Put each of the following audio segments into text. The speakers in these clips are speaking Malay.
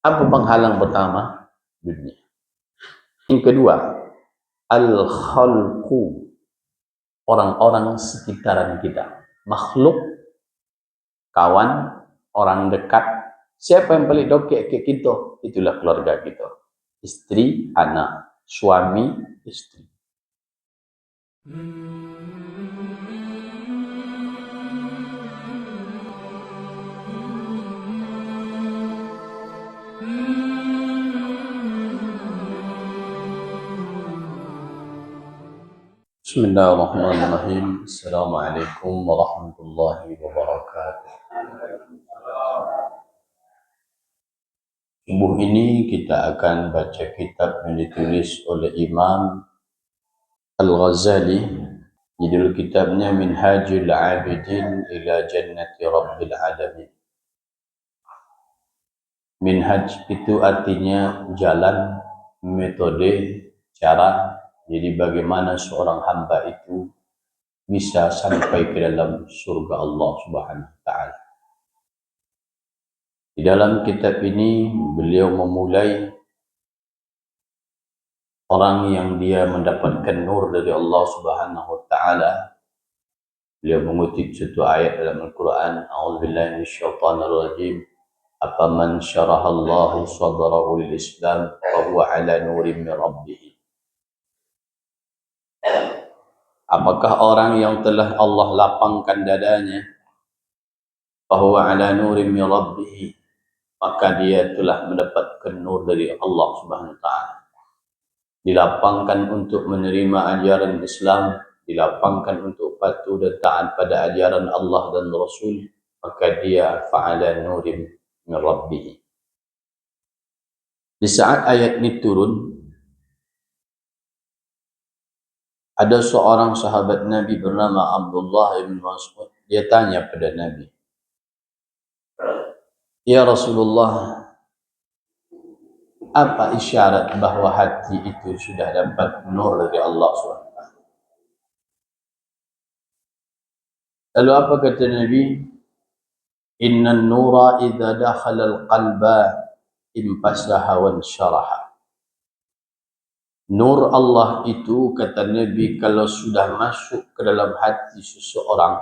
Apa penghalang pertama? Dunia. Yang kedua, al-khalqu, orang-orang sekitaran kita. Makhluk, kawan, orang dekat. Siapa yang paling dekat ke kita? Itulah keluarga kita. Istri, anak, suami, istri. Bismillahirrahmanirrahim. Assalamualaikum warahmatullahi wabarakatuh. Subuh ini kita akan baca kitab yang ditulis oleh Imam Al-Ghazali. Judul kitabnya Minhajul Abidin ila Jannati Rabbil Alamin. Minhaj itu artinya jalan, metode, cara. Jadi bagaimana seorang hamba itu bisa sampai ke dalam surga Allah Subhanahu wa taala. Di dalam kitab ini beliau memulai orang yang dia mendapatkan nur dari Allah Subhanahu wa taala. Beliau mengutip satu ayat dalam Al-Quran, A'udzubillahi minasyaitonir rajim. Afaman syaraha Allahu sadrahu lil Islam wa huwa 'ala nurin min rabbih. Apakah orang yang telah Allah lapangkan dadanya, bahwa 'ala nurin min rabbih, maka dia telah mendapatkan nur dari Allah Subhanahu wa taala. Dilapangkan untuk menerima ajaran Islam, dilapangkan untuk patuh dan taat pada ajaran Allah dan Rasul, maka dia fa'ala nurin min rabbih. Di saat ayat ini turun, ada seorang sahabat Nabi bernama Abdullah bin Mas'ud. Dia tanya pada Nabi, "Ya Rasulullah, apa isyarat bahwa hati itu sudah dapat nur dari Allah SWT?" Lalu apa kata Nabi? "Inna nura idza dakhala al-qalba impasaha wa syaraha." Nur Allah itu, kata Nabi, kalau sudah masuk ke dalam hati seseorang,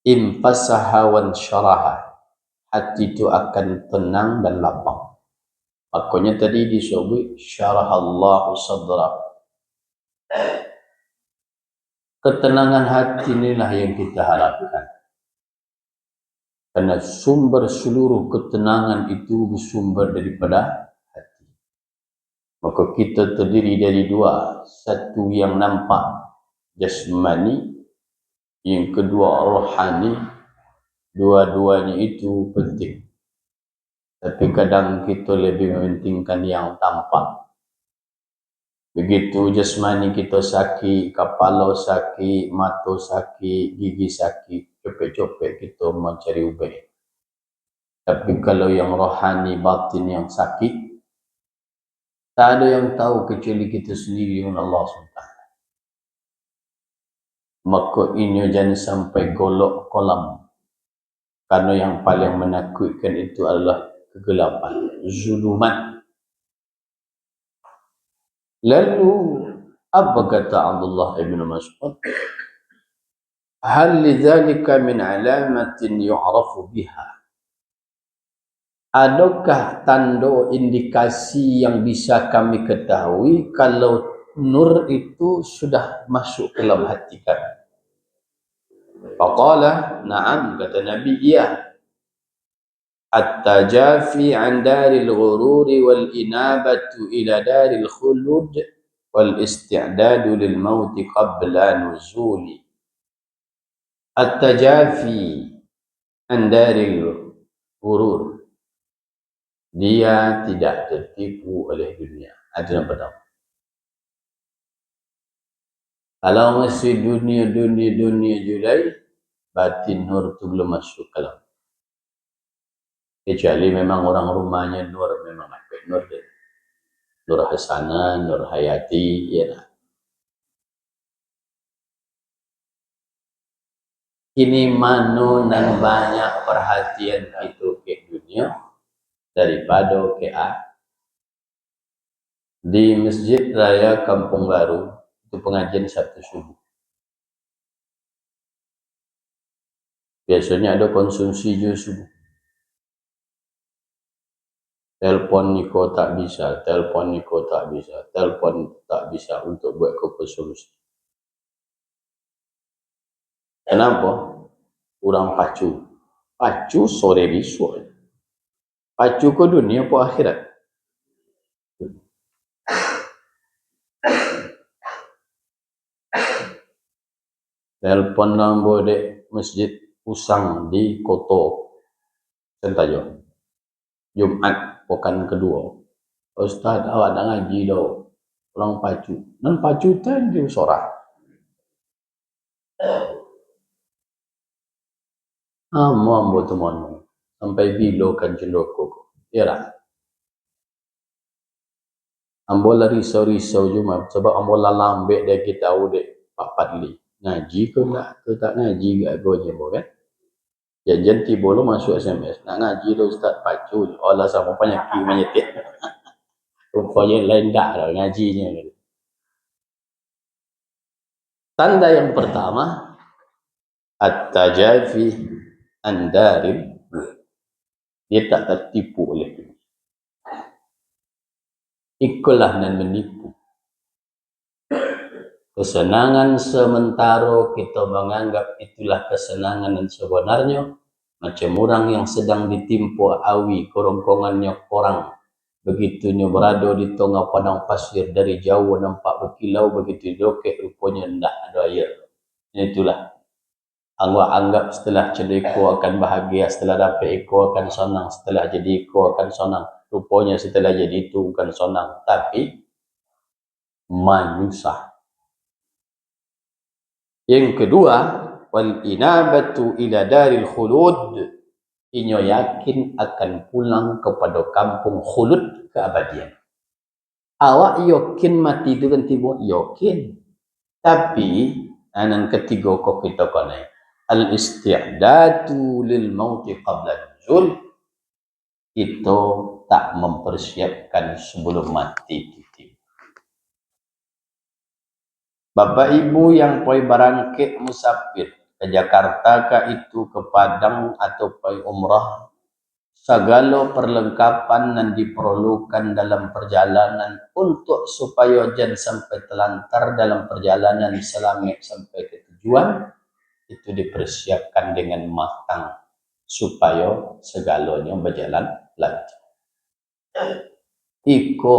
impasaha wa syaraha, hati itu akan tenang dan lapang. Makanya tadi disebut syarahallahu sadra. Ketenangan hati inilah yang kita harapkan. Karena sumber seluruh ketenangan itu bersumber daripada hati. Maka kita terdiri dari dua. Satu yang nampak, jasmani. Yang kedua, rohani. Dua-duanya itu penting. Tapi kadang kita lebih mementingkan yang tampak. Begitu jasmani kita sakit, kepala sakit, mata sakit, gigi sakit, copek-copek kita mencari ubat. Tapi kalau yang rohani, batin yang sakit, tak ada yang tahu kecuali kita sendiri dengan Allah SWT. Maka ini jangan sampai golok kolam. Karena yang paling menakutkan itu adalah kegelapan, zulumat. Lalu apa kata Abdullah ibn Mas'ud? Hal lidzalika min alamatin yu'rafu biha. Adakah tanda indikasi yang bisa kami ketahui kalau nur itu sudah masuk ke dalam hati kami? Faqala, na'am, kata Nabi, iya. At-tajafi an daril ghururi wal inabatu ila daril khulud wal isti'dadu lil mauti qabla nuzuli. At-tajafi an daril ghurur. Dia tidak tertipu oleh dunia. Ada yang pertama. Kalau masih dunia julai, batin nur itu belum masuk ke dalam. Kecuali memang orang rumahnya nur, memang ada nur dia. Nur Hasanah, Nur Hayati, ya. Ini manu dan banyak perhatian itu ke dunia. daripada KA di Masjid Raya Kampung Baru. Itu pengajian Sabtu subuh. Biasanya ada konsumsi juga subuh. Telpon Niko tak bisa, telpon Niko tak bisa, telpon tak bisa untuk buat konsumsi. Kenapa? Kurang pacu. Pacu sore besok. Pacu ke dunia apa akhirat? Telpon nombor dek Masjid Usang di Koto Sentayo. Jumat pekan kedua. Ustaz, awak nak ngaji dah. Kurang pacu. Dan pacu tadi sorak. Ambo teman. Sampai bilo kan cendoko. Ya lah. Ambo lah risau-risau cuma sebab ambo lah lambek dia kita tahu dek Pak Padli. Ngaji ke tak? Ke tak ngaji gak go je kan? Janjian tiba lo masuk SMS. Nak ngaji lo Ustaz pacu. Allah sama penyakit menyetik. Rupanya lain dah lah ngajinya. Tanda yang pertama, at-tajafi andarib. Dia tak tertipu oleh itu. Ikulah dan menipu. Kesenangan sementara kita menganggap itulah kesenangan yang sebenarnya. Macam orang yang sedang ditimpa awi kerongkongannya orang. Begitunya berada di tengah padang pasir, dari jauh nampak berkilau, begitu dokek rupanya tidak ada air. Itulah. Anggap setelah jadi ekor akan bahagia, setelah dapat ekor akan senang, setelah jadi ekor akan senang. Rupanya setelah jadi itu bukan senang, tapi manusia. Yang kedua, wal inabatu ila daril khulud. Inyo yakin akan pulang kepada kampung khulud, keabadian. Awak yakin mati itu kan tiba? Yakin. Tapi, yang ketiga kok kita konai. Al-isti'dadu lil mauti qabla nuzul. Itu tak mempersiapkan sebelum mati. Bapak Ibu yang poi barangkit musafir ke Jakarta kah itu ke Padang atau poi umrah, segala perlengkapan yang diperlukan dalam perjalanan untuk supaya jangan sampai telantar dalam perjalanan selamat sampai ke tujuan, itu dipersiapkan dengan matang supaya segalanya berjalan lancar. Iko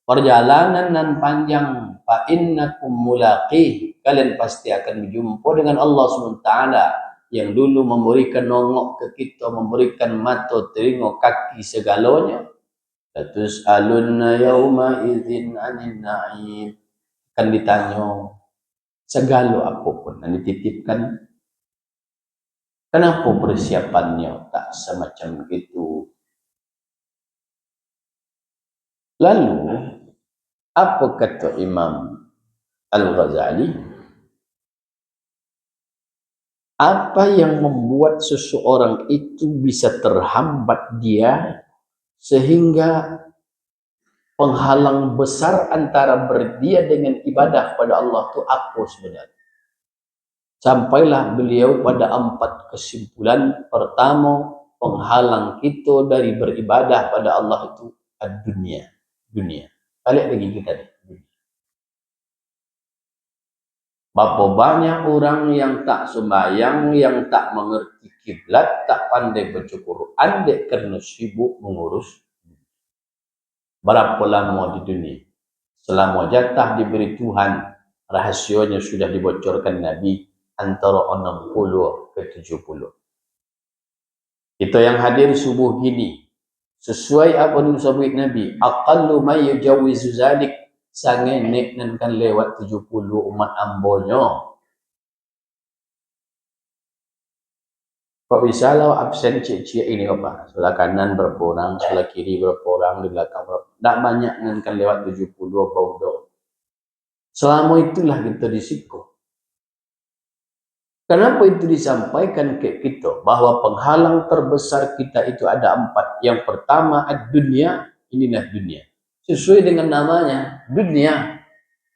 perjalanan nan panjang, fa innakum mulaqih, kalian pasti akan berjumpa dengan Allah SWT yang dulu memberikan nongok ke kita, memberikan mata, telinga, kaki, segalanya. Latus alunna yauma idzin anin na'im, akan ditanya segala apapun yang dititipkan. Kenapa persiapannya tak semacam itu? Lalu apa kata Imam Al-Ghazali? Apa yang membuat seseorang itu bisa terhambat dia sehingga penghalang besar antara dia dengan ibadah pada Allah itu apa sebenarnya? Sampailah beliau pada 4 kesimpulan. Pertama, penghalang kita dari beribadah pada Allah itu dunia. Balik lagi kita nih. Berapa banyak orang yang tak sembahyang, yang tak mengerti kiblat, tak pandai baca Quran, dek kerana sibuk mengurus. Berapa lama di dunia? Selama jatah diberi Tuhan, rahasianya sudah dibocorkan Nabi, antara 60 ke 70. Kita yang hadir subuh gini, sesuai apa yang disebut Nabi, aqallu may yujawizu zalik, sangenek nan kan lewat 70 umat ambonya. Kok bisa lah absen cik-cik ini apa? Sebelah kanan berapa orang, sebelah kiri berapa orang, di belakang berapa. Tak banyak nan kan lewat 70 baudo. Selama itulah kita disiko. Kenapa itu disampaikan ke kita? Bahawa penghalang terbesar kita itu ada 4. Yang pertama, ad-dunya. Inilah dunia. Sesuai dengan namanya, dunia.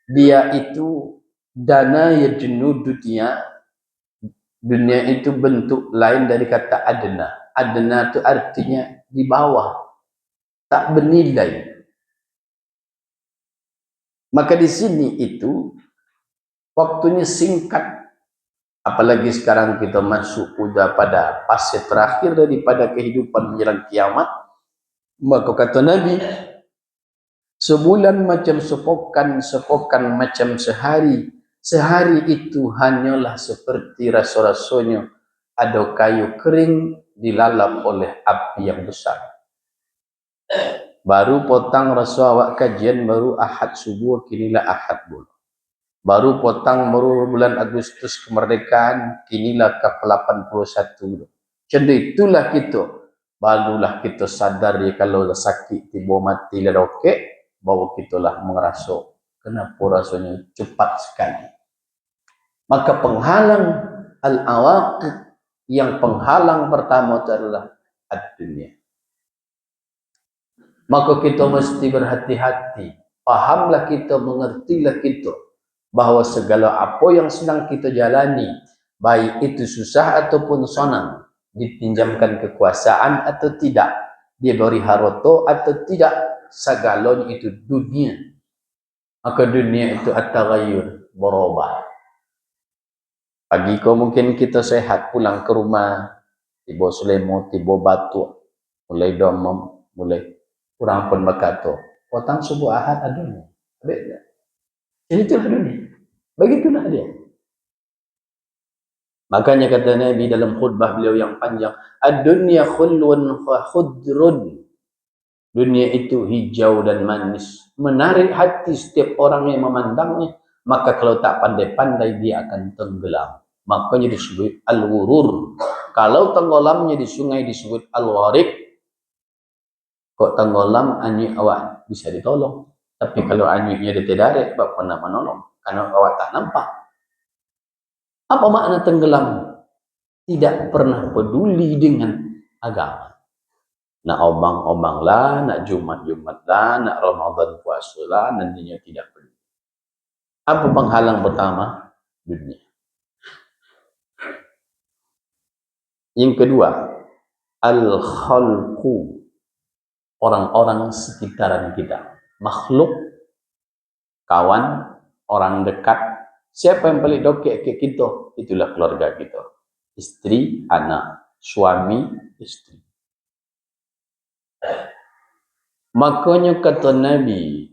Dia itu dana yajnu dunia. Dunia itu bentuk lain dari kata adna. Adna itu artinya di bawah, tak bernilai. Maka di sini itu waktunya singkat. Apalagi sekarang kita masuk udah pada fase terakhir daripada kehidupan menjelang kiamat. Maka kata Nabi, sebulan macam sepokan, sepokan macam sehari. Sehari itu hanyalah seperti rasa-rasanya ada kayu kering dilalap oleh api yang besar. Baru potang rasa awak kajian baru Ahad subuh, kinilah Ahad bulan. Baru potang baru bulan Agustus kemerdekaan, kinilah ke-81. Jadi itulah kita. Barulah kita sadar ya kalau sakit tiba mati lah okey, baru kita lah merasa kenapa rasanya cepat sekali. Maka penghalang al-awaqib, yang penghalang pertama itu adalah ad-dunya. Maka kita mesti berhati-hati. Pahamlah kita, mengertilah kita bahawa segala apa yang sedang kita jalani, baik itu susah ataupun senang, dipinjamkan kekuasaan atau tidak, diberi harta atau tidak, segalanya itu dunia. Maka dunia itu at-taghayyur, berubah. Pagi kau mungkin kita sehat, pulang ke rumah, tiba selimut, tiba batuk, mulai demam, mulai kurang pun berkata, potang subuh Ahad adunya. Jadi itulah dunia. Begitulah dia. Makanya kata Nabi dalam khutbah beliau yang panjang, ad-dunya khulwun wa khudrun. Dunia itu hijau dan manis, menarik hati setiap orang yang memandangnya. Maka kalau tak pandai-pandai dia akan tenggelam. Makanya disebut al-wurur. Kalau tenggelamnya di sungai disebut al-warik. Kok tenggelam anjing awak bisa ditolong. Tapi kalau anjingnya dia tidak ada, pernah menolong. Karena awak tak nampak. Apa makna tenggelam? Tidak pernah peduli dengan agama. Nak obang-obang lah, nak Jumat-Jumat lah, nak Ramadan puasa lah, nantinya tidak peduli. Apa penghalang pertama? Dunia. Yang kedua, al-khalqu. Orang-orang sekitaran kita. Makhluk, kawan, orang dekat. Siapa yang paling dekat ke kita? Itulah keluarga kita. Istri, anak, suami, istri. Makanya kata Nabi,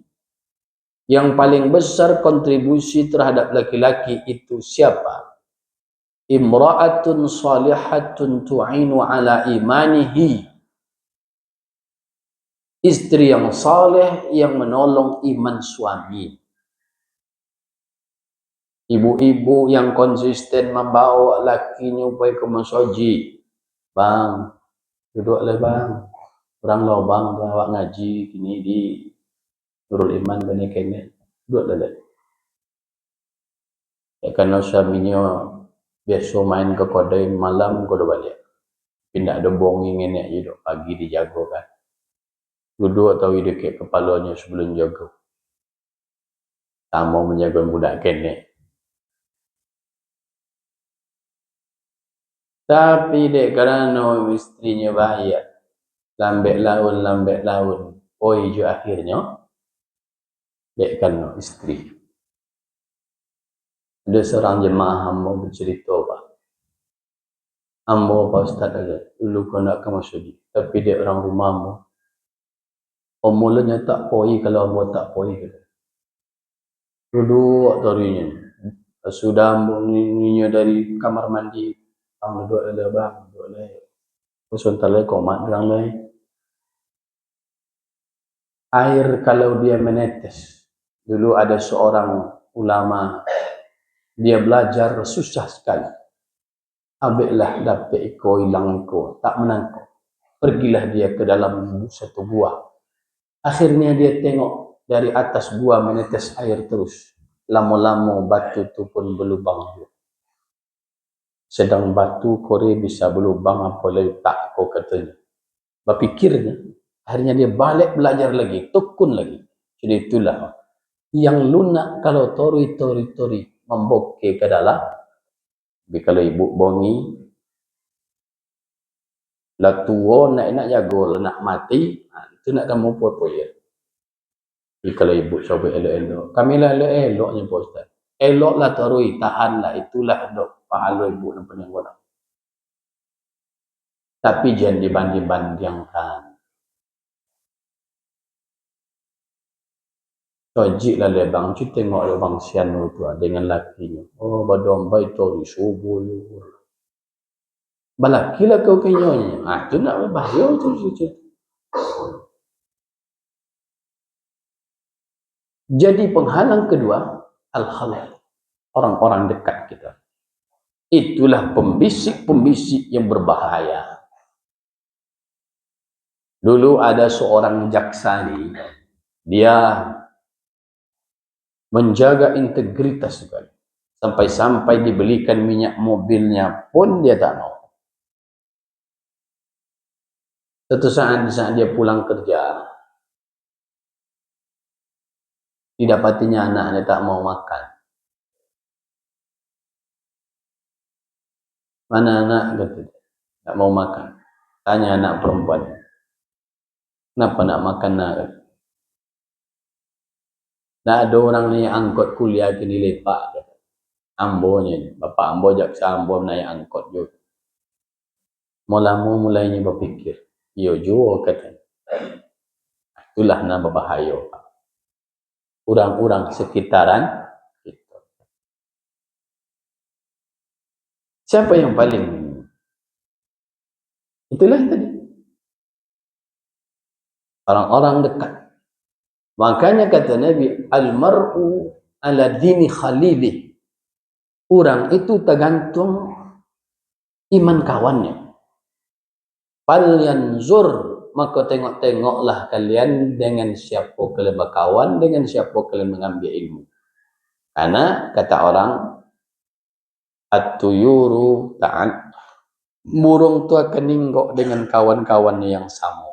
yang paling besar kontribusi terhadap laki-laki itu siapa? Imra'atun salihatun tu'inu ala imanihi. Istri yang saleh yang menolong iman suami. Ibu-ibu yang konsisten membawa lakinya supaya ke masjid. Bang, duduklah bang. Orang lobang awak ngaji kini di Nurul Iman bani kene. Duduklah dah. Ya, karena suaminya biasa main ke kodai malam kau dah balik. Pindah ada bonging ini aja dok pagi dijaga kan. Duduk atau dekat kepalanya sebelum jaga. Tamu menjaga budak kene. Tapi dek kerana istrinya bahaya. Lambat laun. Oi je akhirnya. Dek kerana istri. Ada seorang jemaah hamba bercerita apa. Hamba apa ustaz aja. Dulu kau nak ke masjid. Tapi dia orang rumahmu. Mulanya tak poi kalau hamba tak poi. Duduk tarinya. Sudah bunyinya dari kamar mandi. Bang duduk lah bang. Duduk lah. Sebentar lagi komat bilang lah. Air kalau dia menetes. Dulu ada seorang ulama. Dia belajar susah sekali. Ambillah dapat iko hilang iko. Tak menangkap. Pergilah dia ke dalam satu gua. Akhirnya dia tengok dari atas gua menetes air terus. Lama-lama batu itu pun berlubang. sedang batu kore bisa berlubang apa letak kau katanya. Berpikirnya, akhirnya dia balik belajar lagi, tekun lagi. Jadi itulah yang lunak kalau tori memboke ke dalam. Tapi kalau ibu bongi, lah tua nak jaga, nak mati, itu nak kamu apa ya. Jadi kalau ibu coba elok-elok, kami lah elok-eloknya Pak Ustaz. Eloklah tarui, tahanlah, itulah dok pahala ibu dan peninggalan. Tapi jangan dibanding-bandingkan. Tojik lah lebang, cu tengok lebang sianu tu dengan lakinya. Oh, badomba itu subuh. Balaki lah kau kenyonya. Tu nak berbahaya tu. Jadi penghalang kedua, al-khalal. Orang-orang dekat kita. Itulah pembisik-pembisik yang berbahaya. Dulu ada seorang jaksa ni, dia menjaga integritas sekali. Sampai-sampai dibelikan minyak mobilnya pun dia tak mau. Suatu saat dia pulang kerja, didapatinya anaknya tak mau makan. Mana anak? Kata dia. Tak mau makan. Tanya anak perempuan. Kenapa nak makan nak? Tak ada orang ni angkot kuliah kini lepak. Ambonya, bapak ambo jaksa ambo naik angkot juga. Mulainya berpikir. Yo juga kata. Itulah nama bahaya. Orang-orang sekitaran kita. Siapa yang paling? Itulah tadi. Orang-orang dekat. Makanya kata Nabi, al-mar'u ala dini khalili. Orang itu tergantung iman kawannya. Fal yanzur, maka tengok-tengoklah kalian dengan siapa kalian berkawan, dengan siapa kalian mengambil ilmu. Karena kata orang, at-tuyuru ta'an, burung tu akan ninggok dengan kawan-kawannya yang sama.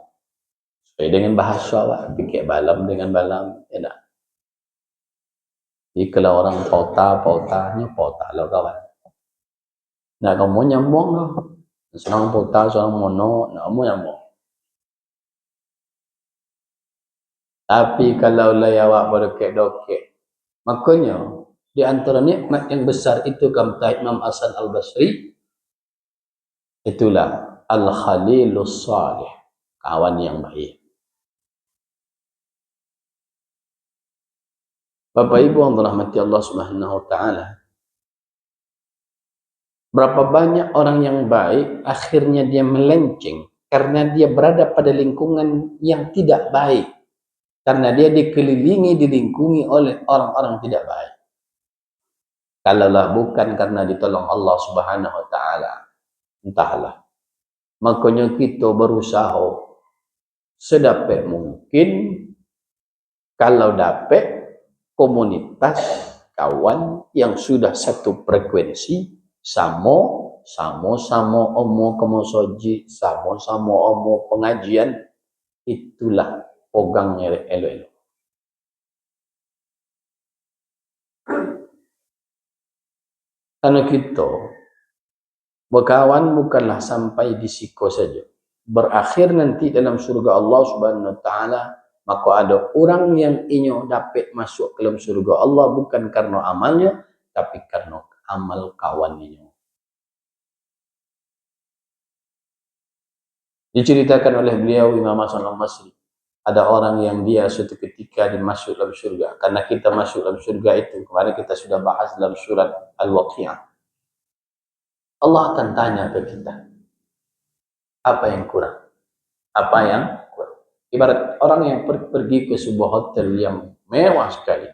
Supaya dengan bahasa awak, pikir balam dengan balam, ya tak? Jadi kalau orang pautanya lah kawan. Nak kamu nyambung lah. Seorang pauta, seorang mono, nak kamu nyambung. Tapi kalau awak berdokek-dokek, makanya di antara nikmat yang besar itu kata Imam Hasan Al-Basri, itulah al-khalilus salih, kawan yang baik. Bapak Ibu yang dirahmati Allah Subhanahu wa taala. Berapa banyak orang yang baik akhirnya dia melenceng karena dia berada pada lingkungan yang tidak baik. Karena dia dilingkungi oleh orang-orang tidak baik. Kalaulah bukan karena ditolong Allah Subhanahu wa taala, entahlah. Makanya kita berusaha sedapat mungkin kalau dapat komunitas kawan yang sudah satu frekuensi, sama-sama omong kemosoji, sama-sama omong pengajian, itulah pegangnya elok-elok. Karena kita berkawan bukanlah sampai di siko saja. Berakhir nanti dalam surga Allah Subhanahu wa taala, maka ada orang yang inyo dapat masuk ke dalam surga Allah bukan karena amalnya, tapi karena amal kawan inyo. Diceritakan oleh beliau Imam Hasan Al-Basri, ada orang yang dia suatu ketika dimasuk dalam surga. Karena kita masuk dalam surga itu, kemarin kita sudah bahas dalam surat Al-Waqi'ah. Allah akan tanya ke kita, apa yang kurang? Apa yang kurang? Ibarat orang yang pergi ke sebuah hotel yang mewah sekali,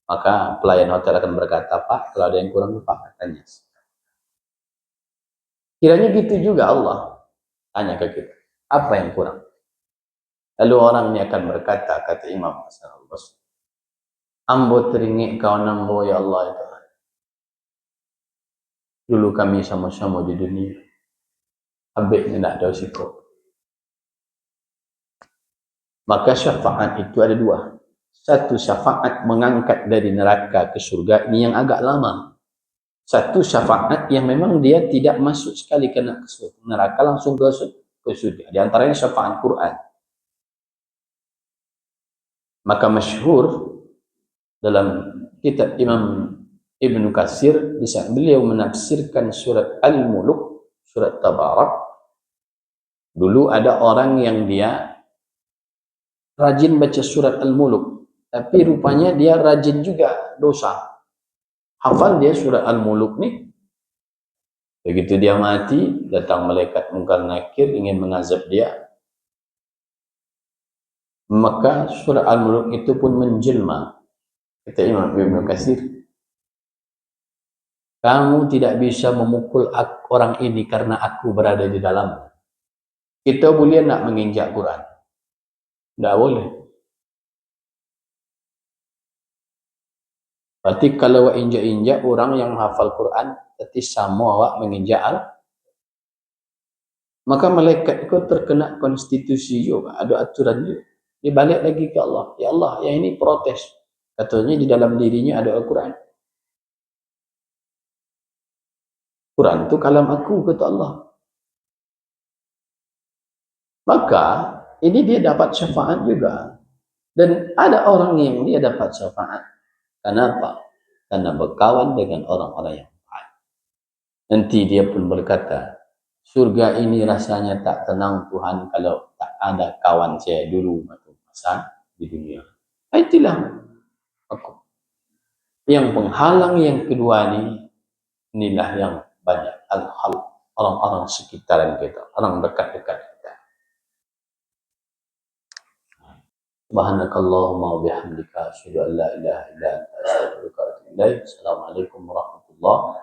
maka pelayan hotel akan berkata, Pak, kalau ada yang kurang, Pak, tanya. Kiranya gitu juga Allah tanya ke kita, apa yang kurang? Lalu orang ini akan berkata, kata Imam Hasan Al-Basri, ambo teringik kau nambo ya Allah itu. Dulu kami sama-sama di dunia. Habisnya nak ada sikap. Maka syafaat itu ada dua. Satu syafaat mengangkat dari neraka ke surga, ini yang agak lama. Satu syafaat yang memang dia tidak masuk sekali ke neraka, langsung ke surga. Di antaranya syafaat Quran. Maka masyhur dalam kitab Imam Ibn Katsir, di saat beliau menafsirkan surat Al-Muluk, surat Tabarak, dulu ada orang yang dia rajin baca surat Al-Muluk, tapi rupanya dia rajin juga dosa. Hafal dia surat Al-Muluk ni. Begitu dia mati, datang malaikat Munkar Nakir ingin mengazab dia. Maka surat Al-Muluk itu pun menjelma. Kata Imam Ibn Katsir, kamu tidak bisa memukul orang ini karena aku berada di dalam. Kita boleh nak menginjak Quran? Tidak boleh. Berarti kalau awak injak-injak orang yang hafal Quran, berarti sama awak menginjak maka malaikat itu terkena konstitusi juga, ada aturan juga. Dia balik lagi ke Allah. Ya Allah, yang ini protes. Katanya di dalam dirinya ada Al-Quran. Quran itu kalam aku, kata Allah. Maka ini dia dapat syafaat juga. Dan ada orang yang dia dapat syafaat. Kenapa? Karena berkawan dengan orang-orang yang baik. Nanti dia pun berkata, surga ini rasanya tak tenang Tuhan kalau tak ada kawan saya dulu masa di dunia. Itulah aku. Yang penghalang yang kedua ni, inilah yang banyak hal orang-orang sekitaran kita, orang dekat-dekat kita. Subhanakallahumma wa bihamdika asyhadu an la ilaha illa anta astaghfiruka wa atubu ilaik. Assalamualaikum warahmatullahi